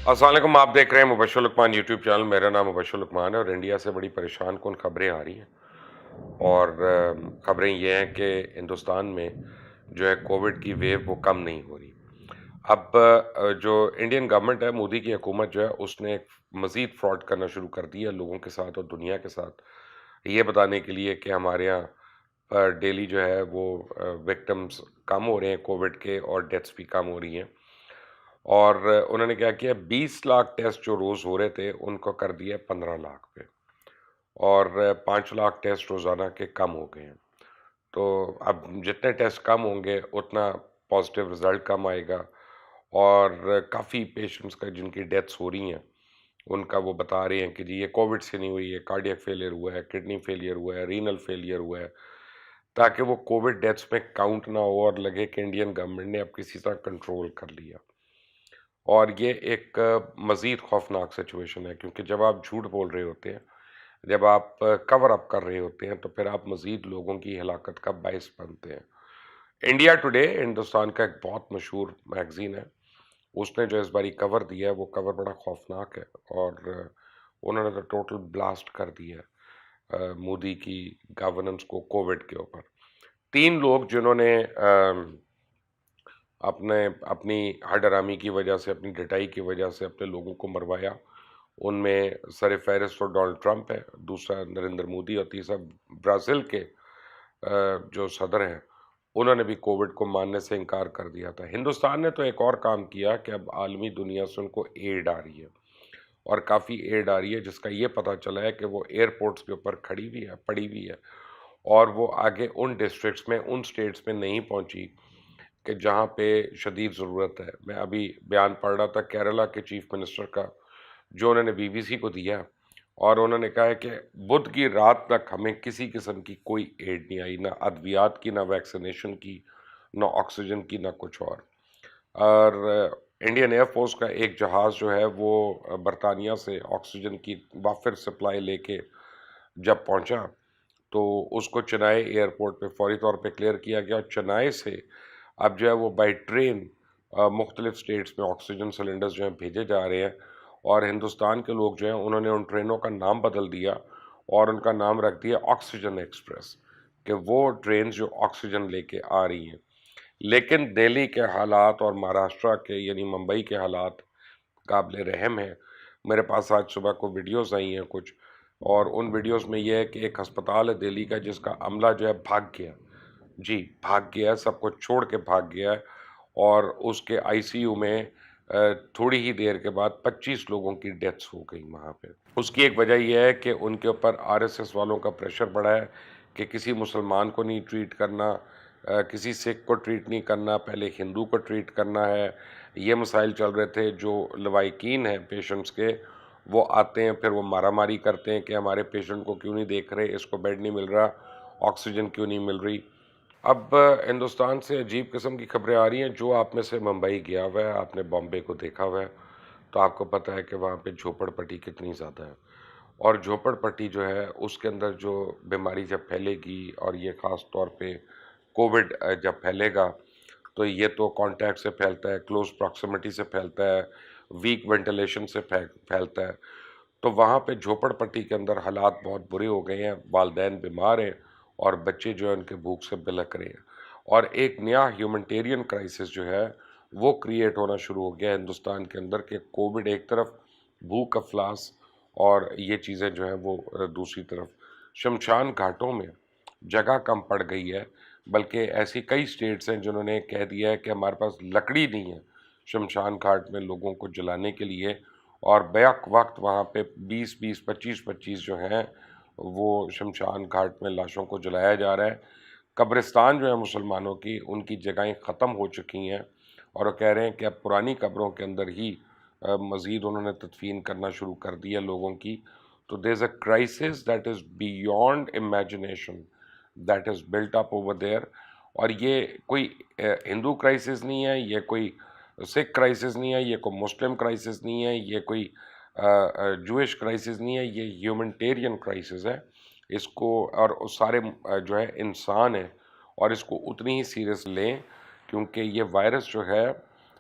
अस्सलाम वालेकुम। आप देख रहे हैं मुबश्शिर लुकमान यूट्यूब चैनल। मेरा नाम मुबश्शिर लुकमान है और इंडिया से बड़ी परेशान कुन खबरें आ रही हैं। और खबरें ये हैं कि हिंदुस्तान में जो है कोविड की वेव वो कम नहीं हो रही। अब जो इंडियन गवर्नमेंट है, मोदी की हुकूमत जो है, उसने एक मज़ीद फ्रॉड करना शुरू कर दिया लोगों के साथ और दुनिया के साथ, ये बताने के लिए कि हमारे यहाँ डेली जो है वो विक्टिम्स कम हो रहे हैं कोविड के और डेथ्स भी कम हो रही हैं। और उन्होंने क्या किया, 20 लाख टेस्ट जो रोज़ हो रहे थे उनको कर दिया 15 लाख पे, और 5 लाख टेस्ट रोज़ाना के कम हो गए हैं। तो अब जितने टेस्ट कम होंगे उतना पॉजिटिव रिज़ल्ट कम आएगा। और काफ़ी पेशेंट्स का जिनकी डेथ्स हो रही हैं उनका वो बता रहे हैं कि जी ये कोविड से नहीं हुई है, कार्डियक फेलियर हुआ है, किडनी फेलियर हुआ है, रीनल फेलियर हुआ है, ताकि वो कोविड डेथ्स में काउंट ना हो और लगे कि इंडियन गवर्नमेंट ने अब किसी तरह कंट्रोल कर लिया। और ये एक मज़ीद खौफनाक सिचुएशन है, क्योंकि जब आप झूठ बोल रहे होते हैं, जब आप कवर अप कर रहे होते हैं, तो फिर आप मज़ीद लोगों की हलाकत का बायस बनते हैं। इंडिया टुडे, हिंदुस्तान का एक बहुत मशहूर मैगज़ीन है, उसने जो इस बारी कवर दिया है वो कवर बड़ा खौफनाक है। और उन्होंने तो टोटल ब्लास्ट कर दिया है मोदी की गवर्नेंस को कोविड के ऊपर। 3 लोग जिन्होंने अपने अपनी हडरामी की वजह से, अपनी डटाई की वजह से अपने लोगों को मरवाया, उनमें सर-ए-फ़हरिस्त तो डोनाल्ड ट्रंप है, दूसरा नरेंद्र मोदी और तीसरा ब्राज़ील के जो सदर हैं, उन्होंने भी कोविड को मानने से इनकार कर दिया था। हिंदुस्तान ने तो एक और काम किया कि अब आलमी दुनिया से उनको एड आ रही है, और काफ़ी एड आ रही है, जिसका ये पता चला है कि वो एयरपोर्ट्स के ऊपर खड़ी हुई है, पड़ी हुई है, और वो आगे उन डिस्ट्रिक्ट्स में, उन स्टेट्स में नहीं पहुंची कि जहाँ पे शदीद ज़रूरत है। मैं अभी बयान पढ़ रहा था केरला के चीफ मिनिस्टर का, जो उन्होंने बीबीसी को दिया, और उन्होंने कहा है कि बुध की रात तक हमें किसी किस्म की कोई एड नहीं आई, ना अद्वियात की, ना वैक्सीनेशन की, ना ऑक्सीजन की, ना कुछ और इंडियन एयरफोर्स का एक जहाज़ जो है वो बरतानिया से ऑक्सीजन की वाफिर सप्लाई लेके जब पहुंचा, तो उसको चेन्नई एयरपोर्ट पे फौरी तौर पे क्लियर किया गया। चेन्नई से अब जो है वो बाई ट्रेन मुख्तलिफ स्टेट्स में ऑक्सीजन सिलेंडर्स जो हैं भेजे जा रहे हैं। और हिंदुस्तान के लोग जो हैं उन्होंने उन ट्रेनों का नाम बदल दिया और उनका नाम रख दिया ऑक्सीजन एक्सप्रेस, कि वो ट्रेन जो ऑक्सीजन लेके आ रही हैं। लेकिन दिल्ली के हालात और महाराष्ट्र के यानी मुंबई के हालात काबिल रहम है। मेरे पास आज सुबह को वीडियोस आई हैं कुछ, और उन वीडियोस में ये है कि एक अस्पताल है दिल्ली का जिसका अमला जो है भाग गया। जी, भाग गया है, सब कुछ छोड़ के भाग गया है। और उसके आईसीयू में थोड़ी ही देर के बाद 25 लोगों की डेथ्स हो गई वहाँ पे। उसकी एक वजह ये है कि उनके ऊपर आरएसएस वालों का प्रेशर बढ़ा है कि किसी मुसलमान को नहीं ट्रीट करना, किसी सिख को ट्रीट नहीं करना, पहले हिंदू को ट्रीट करना है। ये मसाइल चल रहे थे। जो लवाहिकीन हैं पेशेंट्स के, वो आते हैं, फिर वो मारामारी करते हैं कि हमारे पेशेंट को क्यों नहीं देख रहे, इसको बेड नहीं मिल रहा, ऑक्सीजन क्यों नहीं मिल रही। अब हिंदुस्तान से अजीब किस्म की खबरें आ रही हैं। जो आप में से मुंबई गया हुआ है, आपने बॉम्बे को देखा हुआ है, तो आपको पता है कि वहाँ पे झोपड़पट्टी कितनी ज़्यादा है। और झोपड़पट्टी जो है उसके अंदर जो बीमारी जब फैलेगी, और ये ख़ास तौर पे कोविड जब फैलेगा, तो ये तो कांटेक्ट से फैलता है, क्लोज प्रॉक्सिमिटी से फैलता है, वीक वेंटिलेशन से फैलता है। तो वहाँ पे झोपड़पट्टी के अंदर हालात बहुत बुरे हो गए हैं, वालिदैन बीमार हैं और बच्चे जो हैं उनके भूख से बिलक रहे हैं। और एक नया ह्यूमैनिटेरियन क्राइसिस जो है वो क्रिएट होना शुरू हो गया है हिंदुस्तान के अंदर, कि कोविड एक तरफ, भूख अफलास और ये चीज़ें जो हैं वो दूसरी तरफ। शमशान घाटों में जगह कम पड़ गई है, बल्कि ऐसी कई स्टेट्स हैं जिन्होंने कह दिया है कि हमारे पास लकड़ी नहीं है शमशान घाट में लोगों को जलाने के लिए। और बैक वक्त वहाँ पे 20-20, 25-25 जो हैं वो शमशान घाट में लाशों को जलाया जा रहा है। कब्रिस्तान जो है मुसलमानों की, उनकी जगहें ख़त्म हो चुकी हैं, और वो कह रहे हैं कि अब पुरानी कब्रों के अंदर ही मज़ीद उन्होंने तदफीन करना शुरू कर दिया लोगों की। तो there is a crisis that is beyond imagination that is built up over there. और ये कोई हिंदू क्राइसिस नहीं है, ये कोई सिख क्राइसिस नहीं है, ये कोई मुस्लिम क्राइसिस नहीं है, ये कोई जूइश क्राइसिस नहीं है, ये ह्यूमैनिटेरियन क्राइसिस है। इसको, और सारे जो है इंसान हैं, और इसको उतनी ही सीरियस लें, क्योंकि ये वायरस जो है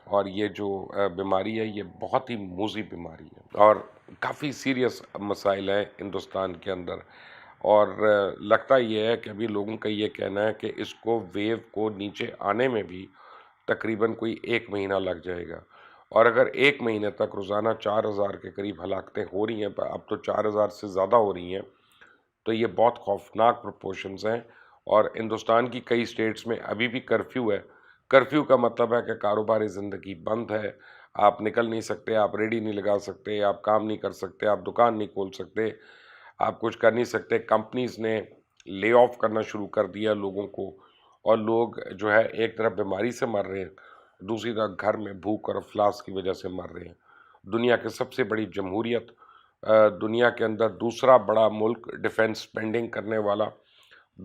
اور یہ جو بیماری ہے یہ بہت ہی موذی بیماری ہے اور کافی سیریس مسائل ہیں ہندوستان کے اندر، اور لگتا یہ ہے کہ ابھی لوگوں کا یہ کہنا ہے کہ اس کو ویو کو نیچے آنے میں بھی تقریباً کوئی 1 مہینہ لگ جائے گا، اور اگر 1 مہینے تک روزانہ 4,000 کے قریب ہلاکتیں ہو رہی ہیں، اب تو 4,000 سے زیادہ ہو رہی ہیں، تو یہ بہت خوفناک پروپورشنز ہیں، اور ہندوستان کی کئی سٹیٹس میں ابھی بھی کرفیو ہے۔ کرفیو کا مطلب ہے کہ کاروباری زندگی بند ہے، آپ نکل نہیں سکتے، آپ ریڈی نہیں لگا سکتے، آپ کام نہیں کر سکتے، آپ دکان نہیں کھول سکتے، آپ کچھ کر نہیں سکتے۔ کمپنیز نے لے آف کرنا شروع کر دیا لوگوں کو، اور لوگ جو ہے ایک طرف بیماری سے مر رہے ہیں، دوسری طرف گھر میں بھوک اور افلاس کی وجہ سے مر رہے ہیں۔ دنیا کی سب سے بڑی جمہوریت، دنیا کے اندر دوسرا بڑا ملک ڈیفنس سپینڈنگ کرنے والا،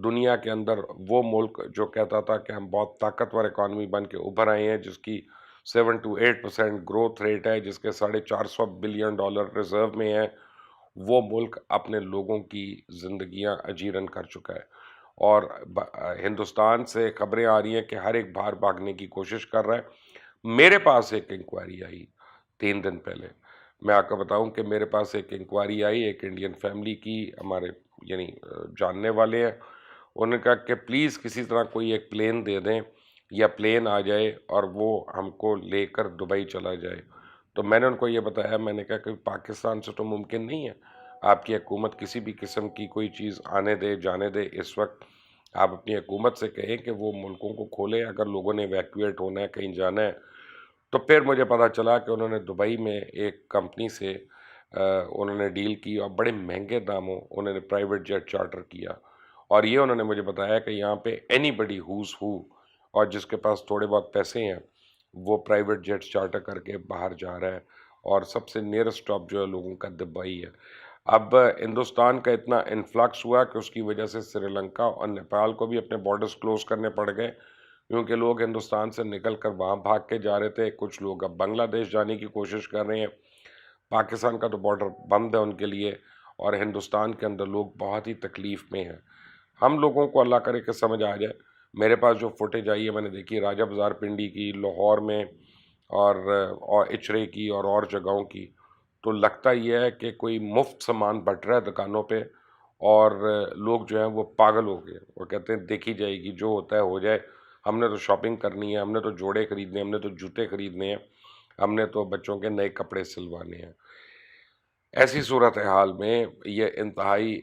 دنیا کے اندر وہ ملک جو کہتا تھا کہ ہم بہت طاقتور اکانومی بن کے ابھر آئے ہیں، جس کی 7 to 8% گروتھ ریٹ ہے، جس کے $450 بلین ریزرو میں ہیں، وہ ملک اپنے لوگوں کی زندگیاں اجیرن کر چکا ہے۔ اور ہندوستان سے خبریں آ رہی ہیں کہ ہر ایک باہر بھاگنے کی کوشش کر رہا ہے۔ میرے پاس ایک انکوائری آئی 3 دن پہلے، میں آپ کو بتاؤں کہ میرے پاس ایک انکوائری آئی ایک انڈین فیملی کی، ہمارے یعنی جاننے والے ہیں، انہوں نے کہا کہ پلیز کسی طرح کوئی ایک پلین دے دیں یا پلین آ جائے اور وہ ہم کو لے کر دبئی چلا جائے۔ تو میں نے ان کو یہ بتایا، میں نے کہا کہ پاکستان سے تو ممکن نہیں ہے، آپ کی حکومت کسی بھی قسم کی کوئی چیز آنے دے جانے دے۔ اس وقت آپ اپنی حکومت سے کہیں کہ وہ ملکوں کو کھولے، اگر لوگوں نے ایویکویٹ ہونا ہے، کہیں جانا ہے۔ تو پھر مجھے پتا چلا کہ انہوں نے دبئی میں ایک کمپنی سے انہوں نے ڈیل کی، اور بڑے مہنگے داموں انہوں نے پرائیویٹ جیٹ چارٹر کیا، اور یہ انہوں نے مجھے بتایا کہ یہاں پہ اینی بڈی ہوز ہو، اور جس کے پاس تھوڑے بہت پیسے ہیں وہ پرائیویٹ جیٹس چارٹر کر کے باہر جا رہا ہے، اور سب سے نیئرسٹ اسٹاپ جو ہے لوگوں کا دبئی ہے۔ اب ہندوستان کا اتنا انفلکس ہوا کہ اس کی وجہ سے سری لنکا اور نیپال کو بھی اپنے بارڈرز کلوز کرنے پڑ گئے، کیونکہ لوگ ہندوستان سے نکل کر وہاں بھاگ کے جا رہے تھے۔ کچھ لوگ اب بنگلہ دیش جانے کی کوشش کر رہے ہیں، پاکستان کا تو بارڈر بند ہے ان کے لیے، اور ہندوستان کے اندر لوگ بہت ہی تکلیف میں ہیں۔ ہم لوگوں کو اللہ کرے کہ سمجھ آ جائے۔ میرے پاس جو فوٹیج آئی ہے میں نے دیکھی راجہ بازار پنڈی کی، لاہور میں، اور اچرے کی اور جگہوں کی، تو لگتا یہ ہے کہ کوئی مفت سامان بٹ رہا ہے دکانوں پہ، اور لوگ جو ہیں وہ پاگل ہو گئے، وہ کہتے ہیں دیکھی جائے گی، جو ہوتا ہے ہو جائے، ہم نے تو شاپنگ کرنی ہے، ہم نے تو جوڑے خریدنے ہیں، ہم نے تو جوتے خریدنے ہیں، ہم نے تو بچوں کے نئے کپڑے سلوانے ہیں۔ ایسی صورتحال میں یہ انتہائی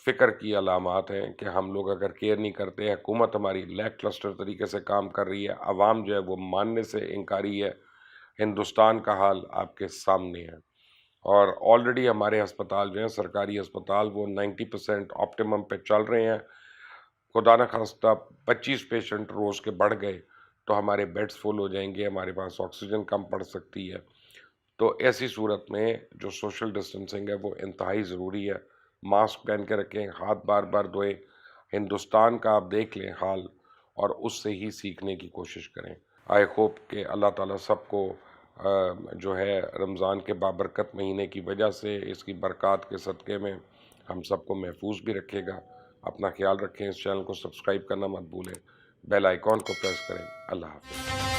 فکر کی علامات ہیں کہ ہم لوگ اگر کیئر نہیں کرتے، حکومت ہماری لیک کلسٹر طریقے سے کام کر رہی ہے، عوام جو ہے وہ ماننے سے انکاری ہے۔ ہندوستان کا حال آپ کے سامنے ہے، اور آلریڈی ہمارے ہسپتال جو ہیں سرکاری ہسپتال وہ 90% آپٹیمم پہ چل رہے ہیں۔ خدا نخواستہ 25 پیشنٹ روز کے بڑھ گئے تو ہمارے بیڈز فل ہو جائیں گے، ہمارے پاس آکسیجن کم پڑ سکتی ہے۔ تو ایسی صورت میں جو سوشل ڈسٹنسنگ ہے وہ انتہائی ضروری ہے۔ ماسک پہن کے رکھیں، ہاتھ بار بار دھوئیں۔ ہندوستان کا آپ دیکھ لیں حال، اور اس سے ہی سیکھنے کی کوشش کریں۔ آئی ہوپ کہ اللہ تعالیٰ سب کو جو ہے رمضان کے بابرکت مہینے کی وجہ سے، اس کی برکات کے صدقے میں ہم سب کو محفوظ بھی رکھے گا۔ اپنا خیال رکھیں، اس چینل کو سبسکرائب کرنا مت بھولیں، بیل آئیکن کو پریس کریں۔ اللہ حافظ۔